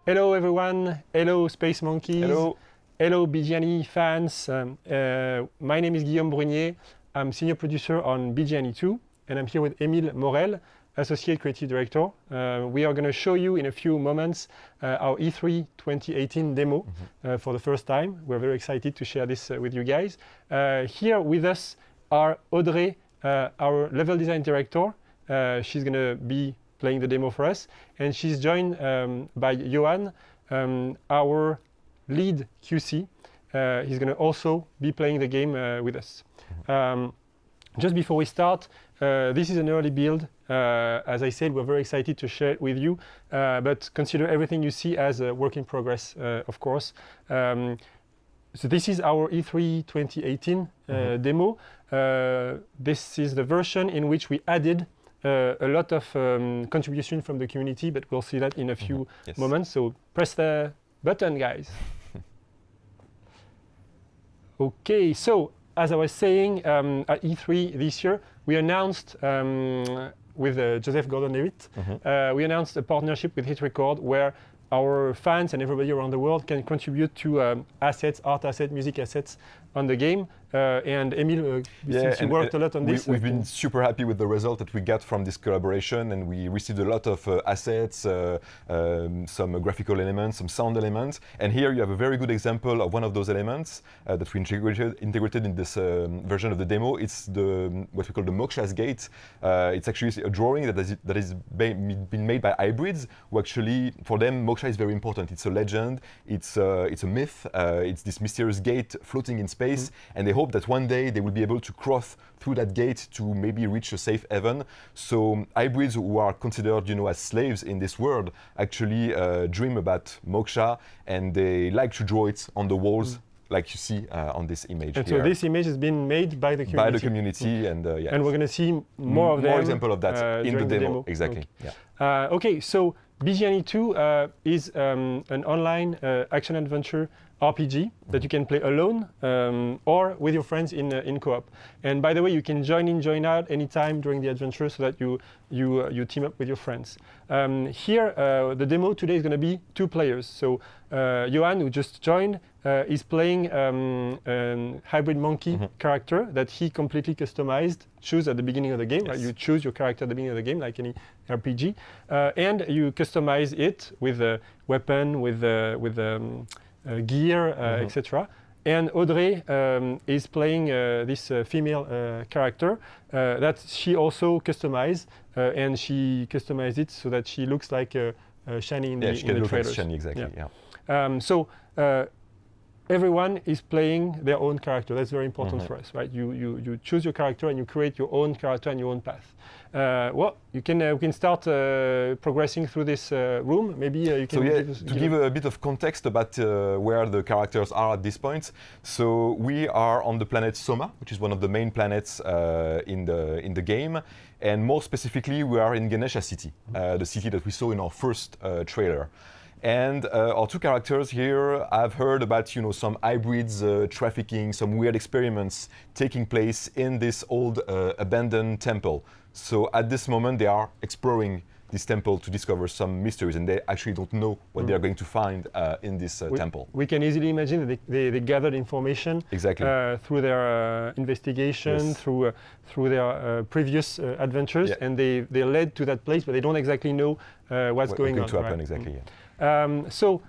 Hello everyone, hello Space Monkeys, hello BGNE fans. My name is Guillaume Brunier, I'm senior producer on BGNE 2 and I'm here with Émile Morel, associate creative director. We are going to show you in a few moments our E3 2018 demo for the first time. We're very excited to share this with you guys. Here with us are Audrey, our level design director. She's going to be playing the demo for us, and she's joined by Johan, our lead QC. He's going to also be playing the game with us. Just before we start, this is an early build. As I said, we're very excited to share it with you, but consider everything you see as a work in progress, of course. So this is our E3 2018 demo. This is the version in which we added a lot of contribution from the community, but we'll see that in a few moments. So press the button, guys. Okay, so as I was saying, at E3 this year, we announced with Joseph Gordon-Levitt, we announced a partnership with Hit Record where our fans and everybody around the world can contribute to assets, art assets, music assets on the game. And Émile, since you worked a lot on this. We've been super happy with the result that we got from this collaboration, and we received a lot of assets, some graphical elements, some sound elements. And here you have a very good example of one of those elements that we integrated in this version of the demo. It's what we call the Moksha's Gate. It's actually a drawing that is been made by hybrids, who actually, for them, Moksha is very important. It's a legend, it's a myth, it's this mysterious gate floating in space, and they hope that one day they will be able to cross through that gate to maybe reach a safe haven. So hybrids who are considered, as slaves in this world actually dream about moksha, and they like to draw it on the walls, like you see on this image. And here. so this image has been made by the community. By the community, and and we're going to see more of them. More example of that in the demo. Exactly. Okay. Yeah. Okay, so BGNE 2 is an online action-adventure RPG that you can play alone or with your friends in co-op. And by the way, you can join in, join out anytime during the adventure so that you team up with your friends. Here, the demo today is going to be 2 players. So Johan, who just joined, is playing a hybrid monkey character that he completely customized, choose at the beginning of the game. Right? You choose your character at the beginning of the game, like any RPG, and you customize it with a weapon, with gear, etc. And Audrey is playing this female character that she also customized, and she customized it so that she looks like Shani in the she can look trailers. like Shani, exactly. So everyone is playing their own character. That's very important for us, right? You choose your character and you create your own character and your own path. Well, we can start progressing through this room. Maybe you can. So to give a bit of context about where the characters are at this point. So we are on the planet Soma, which is one of the main planets in the game, and more specifically, we are in Ganesha City, the city that we saw in our first trailer. And our 2 characters here, I've heard about some hybrids trafficking, some weird experiments taking place in this old abandoned temple. So at this moment, they are exploring this temple to discover some mysteries, and they actually don't know what they are going to find in this temple. We can easily imagine that they gathered information through their investigation, through their previous adventures, and they led to that place, but they don't exactly know what's going on. To happen, exactly. So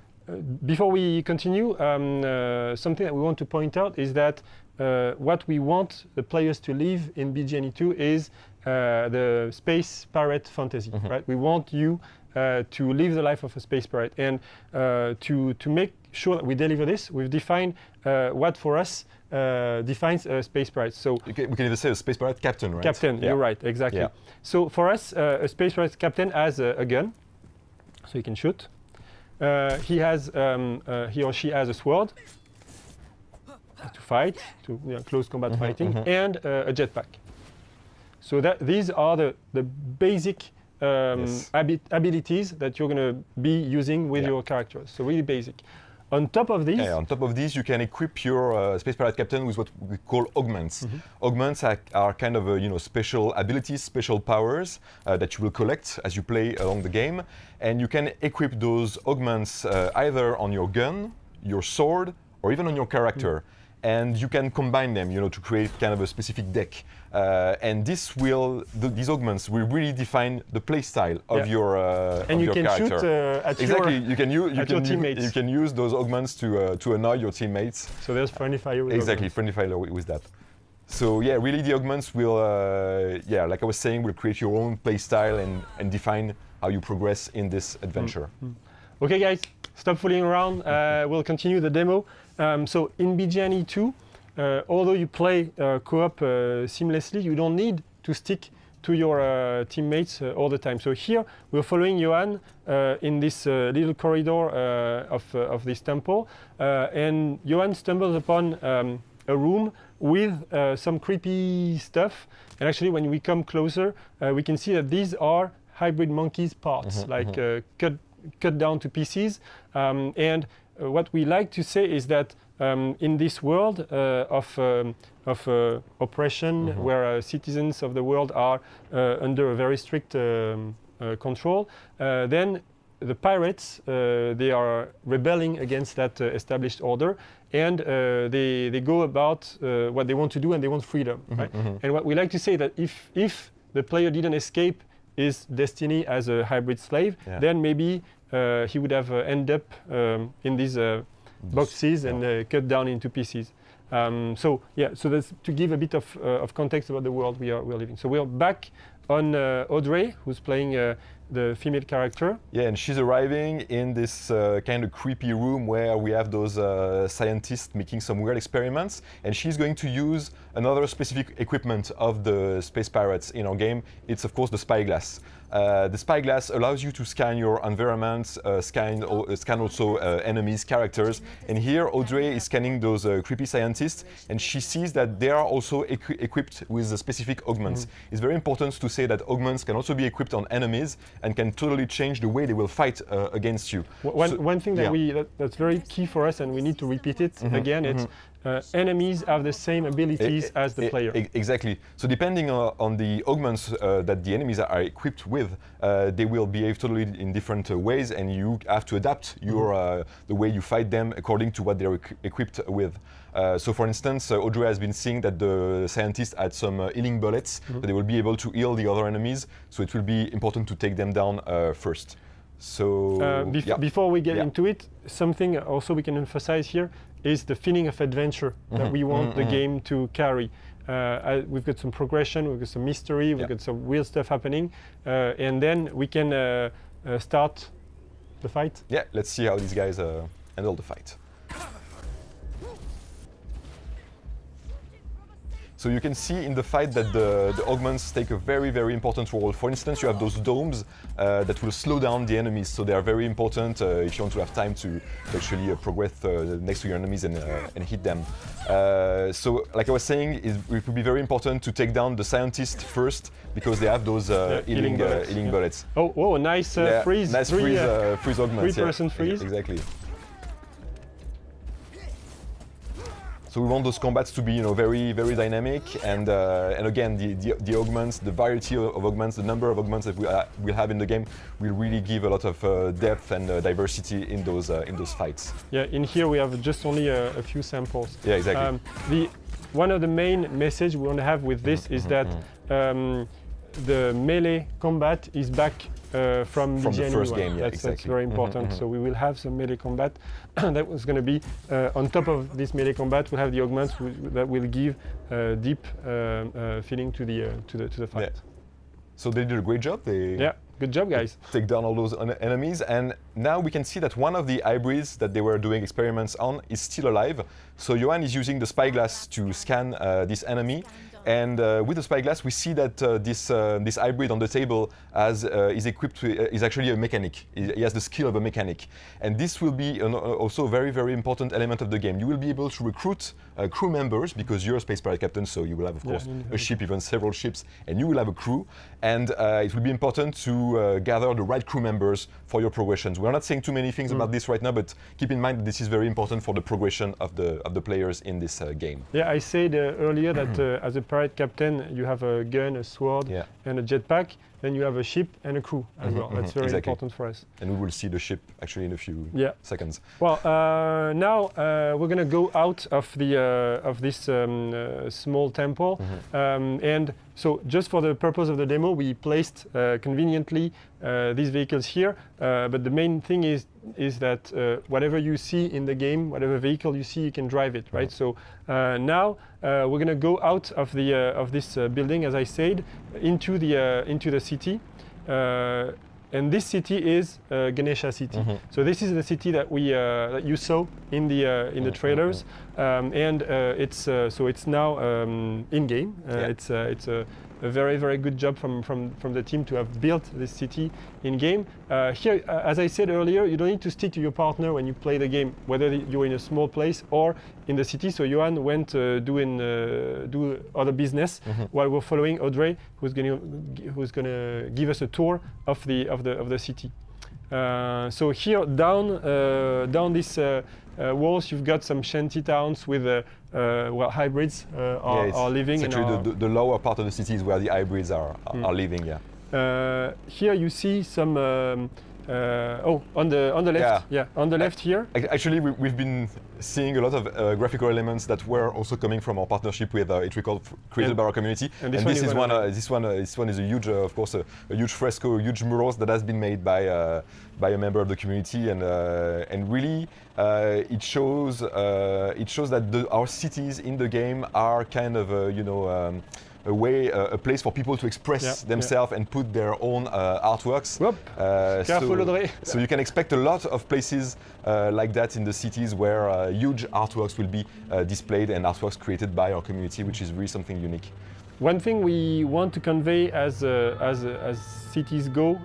before we continue, something that we want to point out is that what we want the players to live in BGNE 2 is the space pirate fantasy, right? We want you to live the life of a space pirate, and to make sure that we deliver this, we've defined what for us defines a space pirate. So we can even say a space pirate captain, right? Captain, you're right, exactly. So for us, a space pirate captain has a gun, so he can shoot. He or she has a sword to fight, to close combat fighting, and a jetpack. So these are the basic abilities that you're going to be using with your characters. So really basic. on top of these, on top of these, you can equip your Space Pirate Captain with what we call augments. Augments are kind of special abilities, special powers that you will collect as you play along the game, and you can equip those augments either on your gun, your sword, or even on your character. And you can combine them, to create kind of a specific deck. And these augments will really define the play style of your character. And you can shoot at your teammates. You can use those augments to annoy your teammates. So there's friendly fire with Exactly, augments. friendly fire with that. So yeah, really the augments will, like I was saying, will create your own play style and define how you progress in this adventure. Okay guys, stop fooling around. We'll continue the demo. So in BGNE 2, although you play co-op seamlessly, you don't need to stick to your teammates all the time. So here we're following Johan in this little corridor of this temple, and Johan stumbles upon a room with some creepy stuff. And actually, when we come closer, we can see that these are hybrid monkeys parts, cut down to pieces. And what we like to say is that in this world of oppression, where citizens of the world are under a very strict control, then the pirates, they are rebelling against that established order, and they go about what they want to do, and they want freedom. Right? And what we like to say that if the player didn't escape his destiny as a hybrid slave, then maybe he would have ended up in these boxes and cut down into pieces. So that's to give a bit of context about the world we're living. So we're back on Audrey, who's playing the female character. Yeah, and she's arriving in this kind of creepy room where we have those scientists making some weird experiments, and she's going to use another specific equipment of the Space Pirates in our game. It's of course the spyglass. The spyglass allows you to scan your environment, scan also enemies, characters. And here Audrey is scanning those creepy scientists, and she sees that they are also equipped with specific augments. It's very important to say that augments can also be equipped on enemies and can totally change the way they will fight against you. One thing that's very key for us, and we need to repeat it again, it's enemies have the same abilities as the player. Exactly. So depending on the augments that the enemies are equipped with, they will behave totally in different ways, and you have to adapt your the way you fight them according to what they're equipped with. So for instance, Audrey has been seeing that the scientists had some healing bullets, that they will be able to heal the other enemies, so it will be important to take them down first. So before we get into it, something also we can emphasize here is the feeling of adventure that we want the game to carry. We've got some progression, we've got some mystery, we've got some weird stuff happening, and then we can start the fight. Yeah, let's see how these guys handle the fight. So you can see in the fight that the augments take a very, very important role. For instance, you have those domes that will slow down the enemies, so they are very important if you want to have time to actually progress next to your enemies and hit them. So, like I was saying, it would be very important to take down the scientists first, because they have those healing bullets. Oh, nice freeze. Nice freeze augments. 3% freeze. Exactly. So we want those combats to be, very, very dynamic, and again, the augments, the variety of augments, the number of augments that we'll have in the game will really give a lot of depth and diversity in those fights. Yeah, in here we have just only a few samples. Yeah, exactly. One of the main messages we want to have with this is that the melee combat is back from the first game. Yeah, that's very important. So we will have some melee combat. That was going to be on top of this melee combat. We'll have the augments that will give deep feeling to the fight. Yeah. So they did a great job. Good job, guys. Take down all those enemies, and now we can see that one of the hybrids that they were doing experiments on is still alive. So Johan is using the spyglass to scan this enemy. And with the spyglass, we see that this hybrid on the table is equipped is actually a mechanic. He has the skill of a mechanic, and this will be also a very, very important element of the game. You will be able to recruit crew members, because you're a Space Pirate Captain, so you will have, of course, a ship, even several ships, and you will have a crew. And it will be important to to gather the right crew members for your progressions. We're not saying too many things about this right now, but keep in mind that this is very important for the progression of the players in this game. Yeah, I said earlier that as a pirate captain, you have a gun, a sword, and a jetpack. Then you have a ship and a crew as well. That's very important for us. And we will see the ship actually in a few seconds. Well, now we're going to go out of this small temple, and so just for the purpose of the demo, we placed conveniently these vehicles here. But the main thing is that whatever you see in the game, whatever vehicle you see, you can drive it, right? So now we're going to go out of this building, as I said, into the city. And this city is Ganesha City. So this is the city that that you saw in the trailers, and it's now in game. It's a very, very good job from the team to have built this city in game. Here, as I said earlier, you don't need to stick to your partner when you play the game, whether you're in a small place or in the city. So Johan went do other business while we're following Audrey, who's gonna give us a tour of the city. So here down these walls, you've got some shanty towns with hybrids are living. It's actually the lower part of the city is where the hybrids are living. Yeah. Here you see some. On the left. Yeah, on the left here. Actually, we've been seeing a lot of graphical elements that were also coming from our partnership with created by our community. And this one is a huge, of course, a huge fresco, a huge murals that has been made by a member of the community, and really it shows that our cities in the game are kind of a place for people to express themselves and put their own artworks. So you can expect a lot of places like that in the cities where huge artworks will be displayed and artworks created by our community, which is really something unique. One thing we want to convey as cities go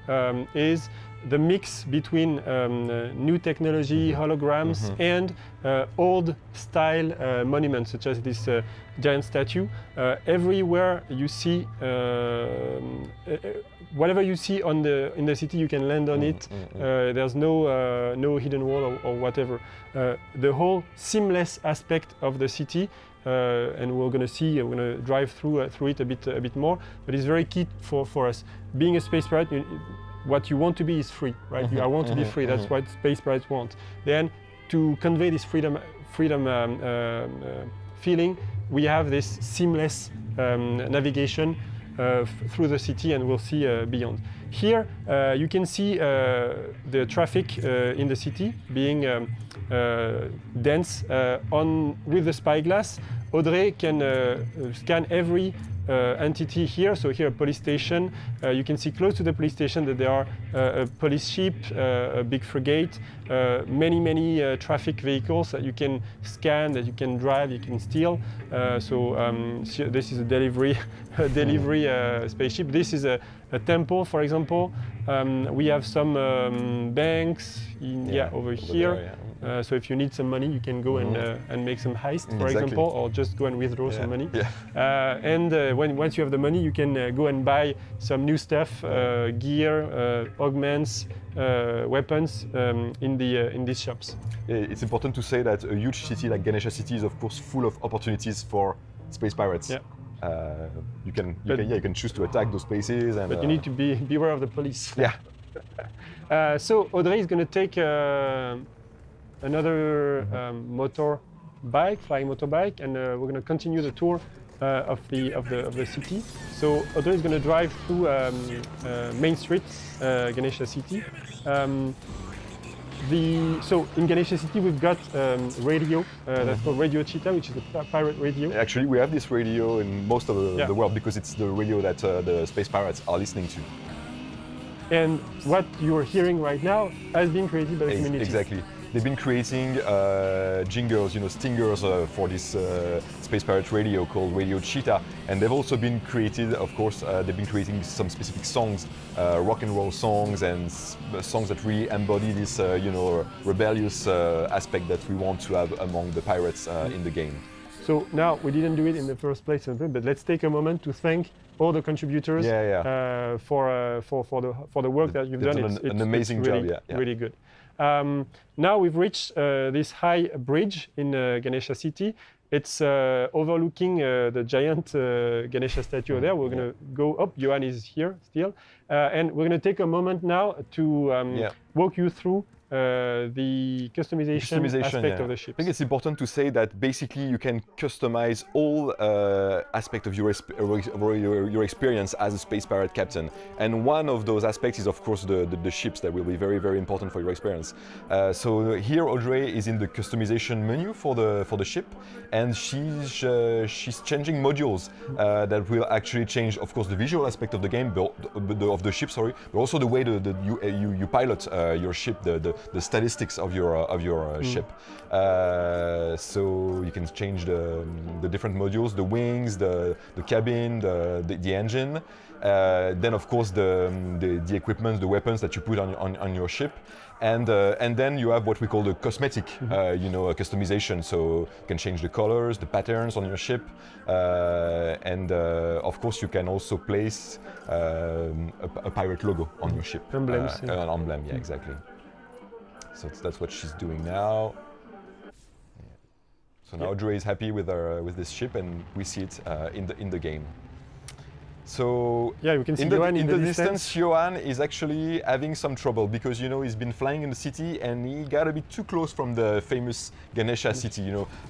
is the mix between new technology, holograms, and old style monuments, such as this giant statue. Everywhere you see, whatever you see in the city, you can land on it. There's no hidden wall or whatever. The whole seamless aspect of the city. And we're going to drive through it a bit more. But it's very key for us. Being a space pirate, what you want to be is free, right? I want to be free. That's what space pirates want. Then, to convey this freedom feeling, we have this seamless navigation through the city, and we'll see beyond. Here, you can see the traffic in the city being dense with the spyglass. Audrey can scan every entity here. So here, a police station. You can see close to the police station that there are a police ship, a big frigate, many traffic vehicles that you can scan, that you can drive, you can steal. This is a delivery spaceship. This is a temple, for example. We have some banks over here. So if you need some money, you can go and make some heist, for example, or just go and withdraw some money. Once you have the money, you can go and buy some new stuff, gear, augments, weapons in these shops. It's important to say that a huge city like Ganesha City is, of course, full of opportunities for space pirates. You can choose to attack those places, but you need to beware of the police. So Audrey is going to take another flying motorbike, and we're going to continue the tour of the city. So Audrey is going to drive through Main Street, Ganesha City. So in Ganesha City, we've got radio that's called Radio Cheetah, which is a pirate radio. Actually, we have this radio in most of the world because it's the radio that the space pirates are listening to. And what you're hearing right now has been created by the community. Exactly. They've been creating jingles, stingers for this space pirate radio called Radio Cheetah, and they've also been created. Of course, they've been creating some specific songs, rock and roll songs, and songs that really embody this, rebellious aspect that we want to have among the pirates in the game. So now we didn't do it in the first place, but let's take a moment to thank all the contributors for the work that you've done. It's an amazing really, job. Really good. Now we've reached this high bridge in Ganesha City. It's overlooking the giant Ganesha statue there. We're going to go up. Johan is here still. And we're going to take a moment now to walk you through the customization aspect of the ships. I think it's important to say that basically you can customize all aspects of your experience as a space pirate captain. And one of those aspects is of course the ships that will be very, very important for your experience. So here Audrey is in the customization menu for the ship, and she's changing modules that will actually change, of course, the visual aspect of the game, of the ship, sorry, but also the way you pilot your ship, the statistics of your ship. So you can change the different modules, the wings, the cabin, the engine. Then of course the equipment, the weapons that you put on your ship. And then you have what we call the cosmetic, customization. So you can change the colors, the patterns on your ship, and of course you can also place a pirate logo on your ship. Emblems. An emblem, yeah, exactly. So that's what she's doing now. So now Audrey is happy with this ship, and we see it in the game. So we can see Johan in the distance. Johan is actually having some trouble because he's been flying in the city and he got a bit too close from the famous Ganesha city.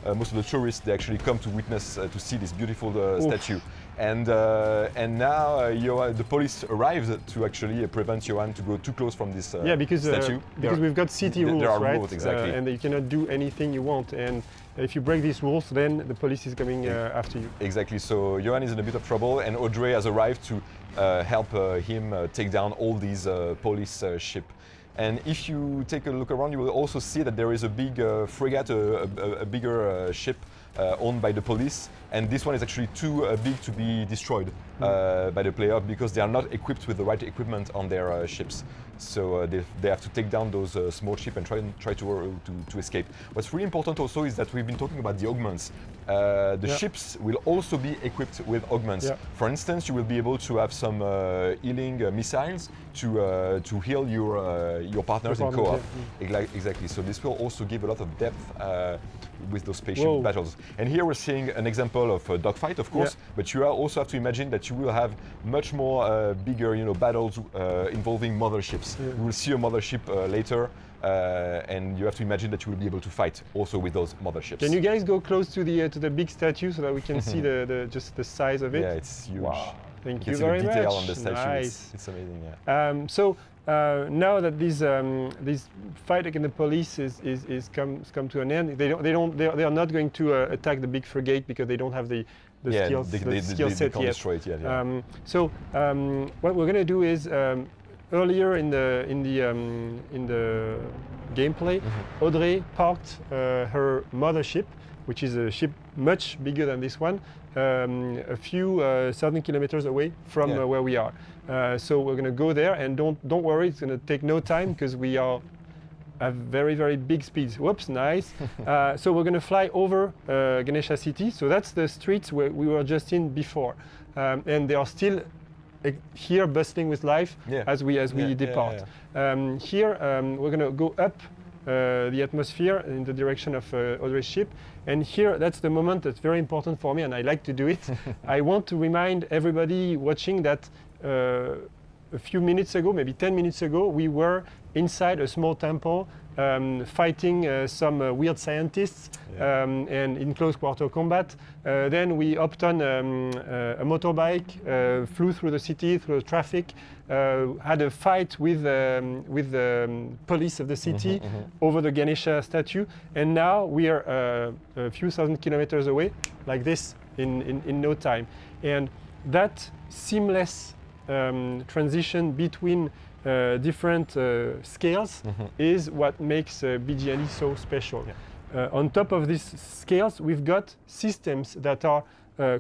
Most of the tourists, they actually come to witness to see this beautiful statue. And now the police arrived to actually prevent Johan to go too close from this statue. Because we've got city rules, there are right? rules, exactly. And you cannot do anything you want. And if you break these rules, then the police is coming after you. Exactly. So Johan is in a bit of trouble, and Audrey has arrived to help him take down all these police ship. And if you take a look around, you will also see that there is a big frigate, a bigger ship owned by the police, and this one is actually too big to be destroyed by the player because they are not equipped with the right equipment on their ships. So they have to take down those small ships and try to escape. What's really important also is that we've been talking about the augments. The ships will also be equipped with augments. Yeah. For instance, you will be able to have some healing missiles to heal your partners in co-op. Exactly. So this will also give a lot of depth with those spaceship battles. And here we're seeing an example of a dogfight, of course, but you also have to imagine that you will have much more bigger, battles involving motherships. We will see a mothership later. And you have to imagine that you will be able to fight also with those motherships. Can you guys go close to the big statue so that we can see just the size of it? Yeah, it's huge. Wow. Thank you see very the detail much. On the statue. Nice. It's amazing. Yeah. So now that this fight against the police is come to an end, they are not going to attack the big frigate because they don't have the skill set yet. Destroy it yet. Yeah. So what we're going to do is. Earlier in the gameplay, Audrey parked her mothership, which is a ship much bigger than this one, a few thousand kilometers away from where we are. So we're going to go there, and don't worry, it's going to take no time because we are at very, very big speeds. Whoops, nice. So we're going to fly over Ganesha City. So that's the streets where we were just in before, and they are still here bustling with life as we depart. Here we're going to go up the atmosphere in the direction of Audrey's ship, and here that's the moment that's very important for me, and I like to do it. I want to remind everybody watching that a few minutes ago, maybe 10 minutes ago, we were inside a small temple fighting some weird scientists and in close quarter combat. Then we hopped on a motorbike, flew through the city, through the traffic, had a fight with the police of the city over the Ganesha statue, and now we are a few thousand kilometers away, like this, in no time. And that seamless transition between different scales is what makes BGNE so special. On top of these scales, we've got systems that are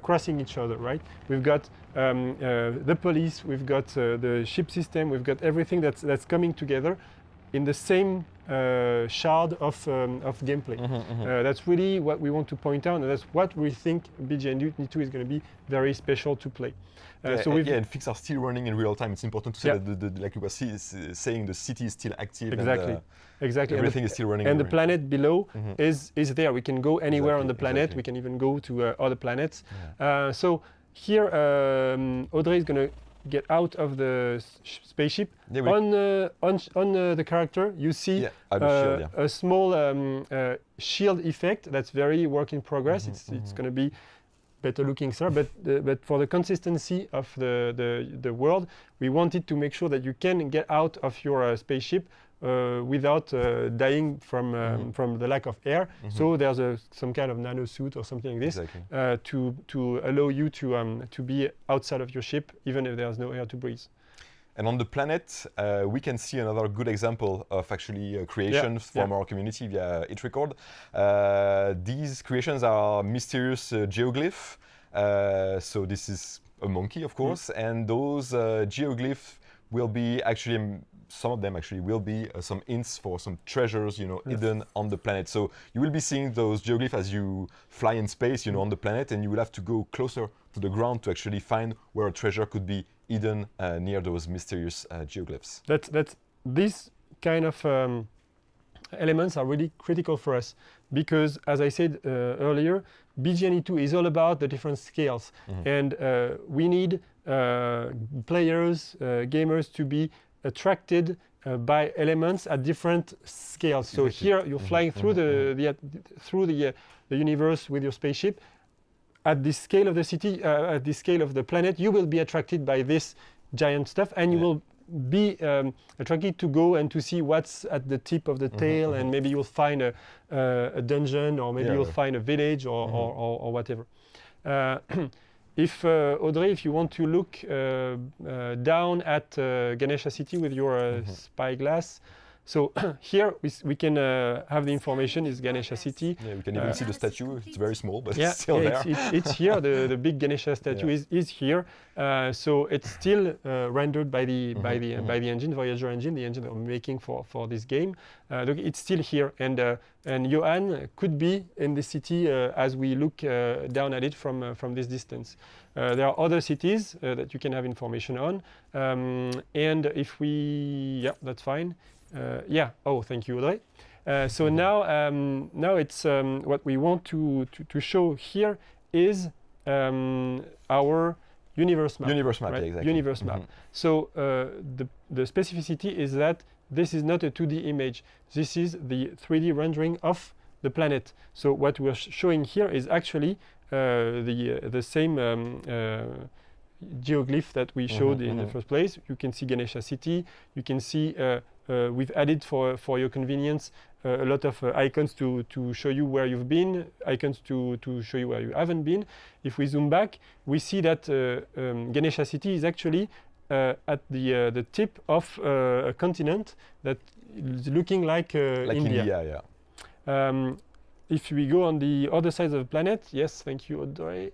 crossing each other, right? We've got the police, we've got the ship system, we've got everything that's coming together in the same shard of gameplay. That's really what we want to point out, and that's what we think BGN 2 is going to be very special to play. And things are still running in real time. It's important to say that, like you were saying, the city is still active. Exactly. Everything is still running. And the planet below is there. We can go anywhere on the planet. We can even go to other planets. So here, Audrey is going to get out of the spaceship. On the character, you see a small shield effect. That's very work in progress. It's going to be better looking, sir. But for the consistency of the world, we wanted to make sure that you can get out of your spaceship without dying from the lack of air. So there's some kind of nano suit or something like this to allow you to be outside of your ship, even if there's no air to breathe. And on the planet, we can see another good example of actually creations from our community via HitRecord. These creations are mysterious geoglyph. So this is a monkey, of course, and those geoglyphs will be actually, some of them actually will be some hints for some treasures, hidden on the planet. So you will be seeing those geoglyphs as you fly in space, on the planet, and you will have to go closer to the ground to actually find where a treasure could be hidden near those mysterious geoglyphs. These kind of elements are really critical for us because, as I said earlier, BGN 2 is all about the different scales, and we need players, gamers to be attracted by elements at different scales. So here you're flying through the universe with your spaceship. At the scale of the city, at the scale of the planet, you will be attracted by this giant stuff, and you will be attracted to go and to see what's at the tip of the tail, and maybe you'll find a dungeon, or maybe you'll find a village, or whatever. Audrey, if you want to look down at Ganesha City with your spyglass, so here we can have the information is Ganesha City. Yeah, we can even see the statue. It's very small, but it's still there. It's here. The big Ganesha statue is here. So it's still rendered by the engine, Voyager engine, the engine that we're making for this game. Look, it's still here, and Johan could be in the city as we look down at it from this distance. There are other cities that you can have information on, and if we, that's fine. Oh, thank you, Audrey. So now it's what we want to show here is our universe map. Universe map, right? exactly. Universe map. So the specificity is that this is not a 2D image. This is the 3D rendering of the planet. So what we're showing here is actually the same geoglyph that we showed in the first place. You can see Ganesha City. You can see we've added for your convenience a lot of icons to show you where you've been, icons to show you where you haven't been. If we zoom back, we see that Ganesha City is actually at the tip of a continent that is looking like India. If we go on the other side of the planet, yes, thank you, Audrey.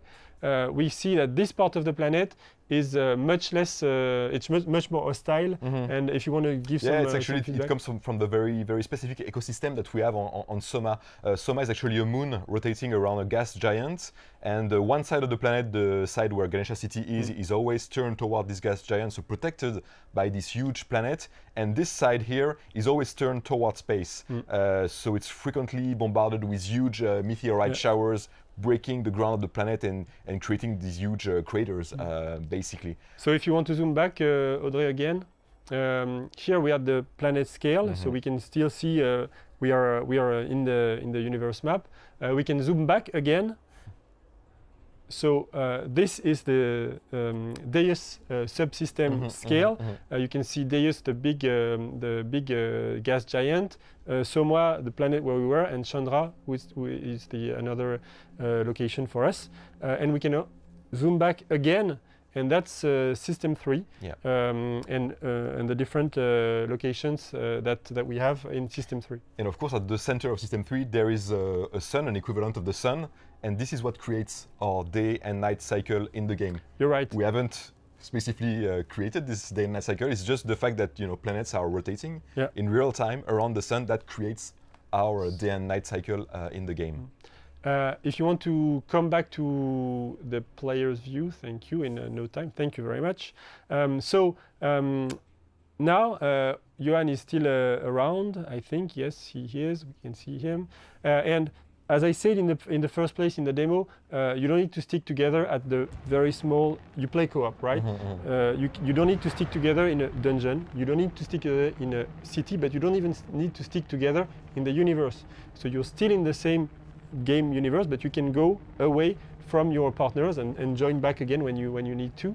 We see that this part of the planet is much less, it's much more hostile. And if you want to give some it's actually, it comes from the very specific ecosystem that we have on Soma. Soma is actually a moon rotating around a gas giant, and one side of the planet, the side where Ganesha City is always turned toward this gas giant, so protected by this huge planet, and this side here is always turned toward space. So it's frequently bombarded with huge meteorite showers, breaking the ground of the planet and creating these huge craters, basically. So if you want to zoom back, Audrey, again, here we have the planet scale, so we can still see we are in the universe map. We can zoom back again. So this is the Deus subsystem scale. You can see Deus, the big gas giant, Soma, the planet where we were, and Chandra, who is the another location for us. And we can zoom back again, and that's System 3, and the different locations that we have in System 3. And of course, at the center of System 3, there is a sun, an equivalent of the sun, and this is what creates our day and night cycle in the game. You're right. We haven't specifically created this day and night cycle. It's just the fact that planets are rotating in real time around the sun that creates our day and night cycle in the game. If you want to come back to the player's view, thank you, in no time. Thank you very much. Now, Johan is still around, I think. Yes, he is. We can see him. And as I said in the first place in the demo, you don't need to stick together at the very small. You play co-op, right? You don't need to stick together in a dungeon. You don't need to stick together in a city, but you don't even need to stick together in the universe. So you're still in the same game universe, but you can go away from your partners and join back again when you need to.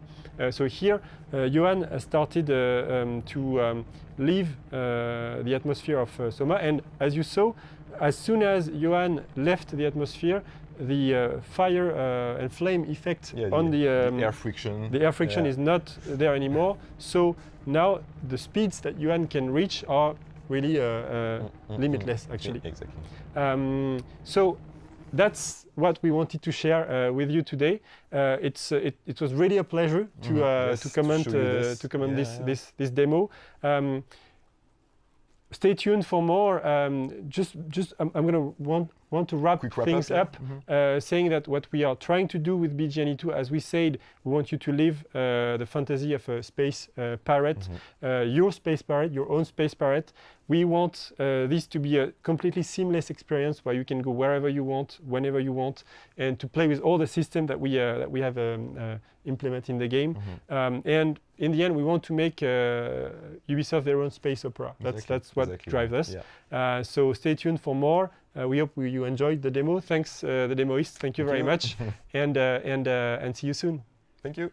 So here, Johan has started to leave the atmosphere of Soma, and as you saw, as soon as Johan left the atmosphere, the fire and flame effect on the air friction. The air friction is not there anymore. So now the speeds that Johan can reach are really limitless, actually. Exactly. So that's what we wanted to share with you today. It was really a pleasure to comment this demo. Stay tuned for more. I'm going to want to wrap things up, saying that what we are trying to do with BGNE2, as we said, we want you to live the fantasy of a space pirate, your space pirate, your own space pirate. We want this to be a completely seamless experience where you can go wherever you want, whenever you want, and to play with all the systems that we have implemented in the game. And in the end, we want to make Ubisoft their own space opera. That's what drives us. Yeah. So stay tuned for more. We hope you enjoyed the demo. Thanks, the demoist. Thank you very much, and see you soon. Thank you.